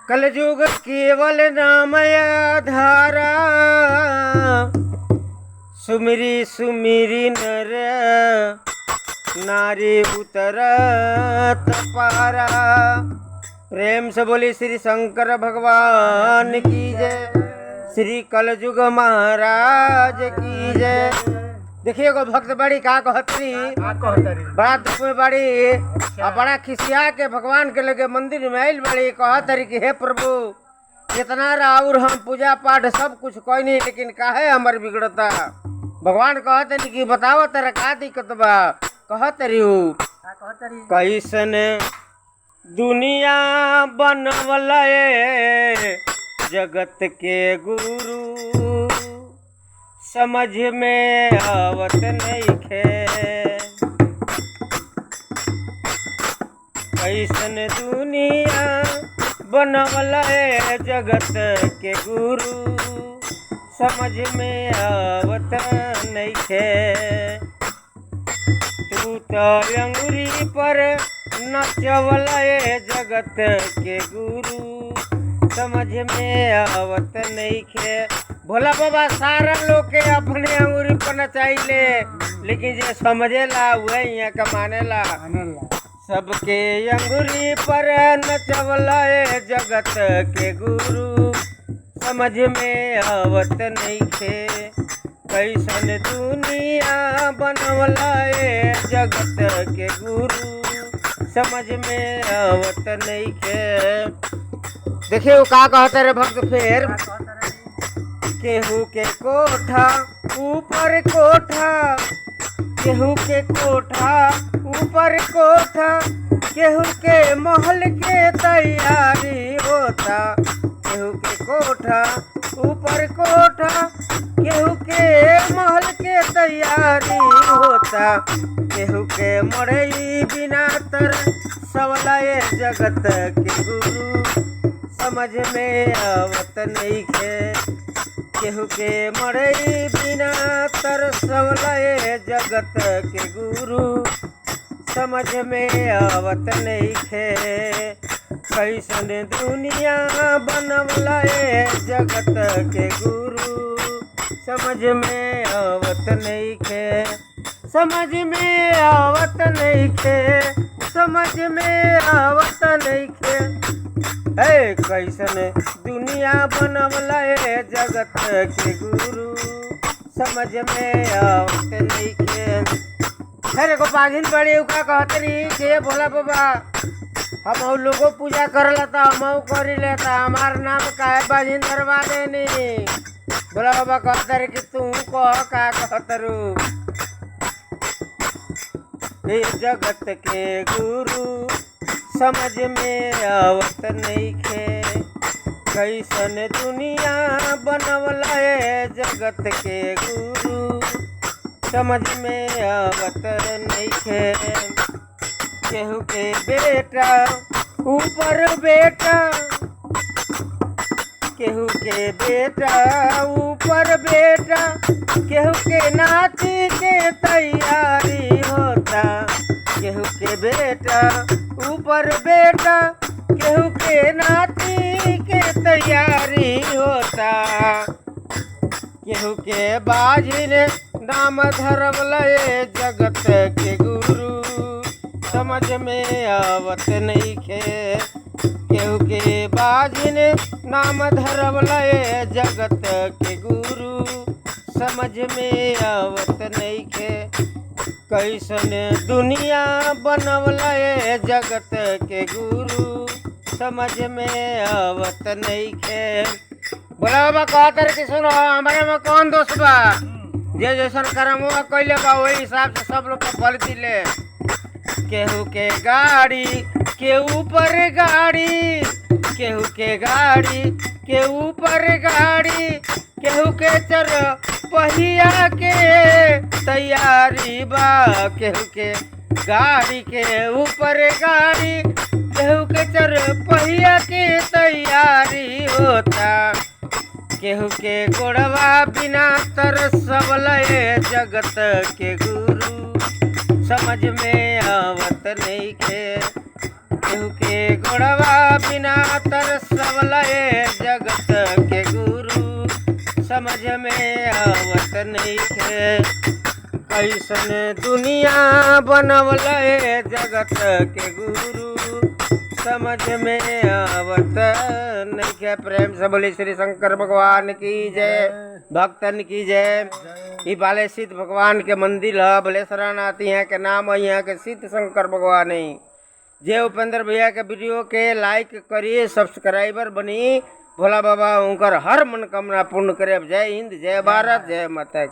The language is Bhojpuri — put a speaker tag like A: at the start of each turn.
A: कलयुग केवल नामय धारा, सुमिरी सुमिरी नर नारी उतरत पारा। प्रेम से बोली श्री शंकर भगवान की जय, श्री कलयुग महाराज की जय। देखिए को भक्त बड़ी का कहतरी, बड़ा दुख में बड़ी और बड़ा खिसिया के भगवान के लगे मंदिर में आइल बड़ी। कहतरी कि हे प्रभु, इतना राउर हम पूजा पाठ सब कुछ कोई नहीं, लेकिन काहे हमर बिगड़ता। भगवान कहतरी कि बताओ तेरा का दिक्कत बा। कहतरी कैसन दुनिया बनवला जगत के गुरु, समझ में आवत नइखे। कैसन दुनिया बनवला जगत के गुरु, समझ में आवत नइखे। तू तो अंगुरी पर नचवला जगत के गुरु, समझ में आवत नइखे। भोला बाबा सारा लोग के अपने अंगुरी पर नचाइले, लेकिन जे समझेला वह यहाँ कमानेला। सबके अंगुरी पर नचवला जगत के गुरु, समझ में आवत नइखे। कैसन दुनिया बनवला जगत के गुरु, समझ में आवत नइखे। देखिए वो का कहते रे भक्त फिर, केहू के कोठा ऊपर कोठा, केहू के कोठा ऊपर कोठा, केहू के महल के तैयारी होता। केहू के कोठा ऊपर कोठा, केहू के महल के तैयारी होता। केहू के मरई बिना तर सवला जगत के गुरु, समझ में आवत नइखे। केहू के मरई बिना तरसवला जगत के गुरु, समझ में आवत नइखे। कैसन दुनिया बनवला जगत के गुरु, समझ में आवत नइखे। समझ में आवत नइखे, समझ में आवत नइखे। है कैसन दुनिया बनवला जगत के गुरु, समझ में आवत नइखे। अरे को बागिन बड़ी उका कहतरी के भोला बाबा, हम लोगों पूजा करला था, हम करी लेता, हमार नाम काहे बागिन धरवा देनी। भोला बाबा कहतरी कि तू कह का कहतरू। हे जगत के गुरु, समझ में आवत नइखे। कैसन दुनिया बनवला जगत के गुरु, समझ में आवत नइखे। केहू के बेटा ऊपर बेटा, केहू के बेटा ऊपर बेटा, केहू के नाती के तैयारी होता। केहू के बेटा ऊपर बेटा, केहू के नाती के तैयारी होता। केहू के बाजिन नाम धरवला जगत के गुरु, समझ में आवत नइखे। केहू के बाजिन नाम धरवला जगत के गुरु, समझ में आवत नइखे। कैसन दुनिया बनवला जगत के गुरु, समझ में आवत नइखे। बोला बाबा कहतर कि सुनो, हमारे में कौन दोष बा। जे जैसन कर्म हुआ कैले बा वही हिसाब से सब लोग को फल दिले। केहू के गाड़ी के ऊपर गाड़ी, केहू के गाड़ी के ऊपर गाड़ी, केहू के चर पहिया के तैयारी बा। केहू के गाड़ी के ऊपर गाड़ी, केहू के चर पहिया के तैयारी होता। केहू के गोड़वा बिना तरसवला जगत के गुरु, समझ में आवत नइखे। केहू के गोड़वा बिना तरसवलए जगत के गुरु समझ में आवत नइखे कैसन दुनिया बनवलए जगत के गुरु समझ में आवत नइखे। प्रेम से बोले श्री शंकर भगवान की जय, भक्तन की जय। ई बाले सिद्ध भगवान के मंदिर है बलेसरानाथ, यहाँ के नाम है यहाँ के सिद्ध शंकर भगवान है। जय उपेंद्र भैया के वीडियो के लाइक करिए, सब्सक्राइबर बनी, भोला बाबा उनकर हर मनोकामना पूर्ण करे। जय हिंद, जय भारत, जय माता की।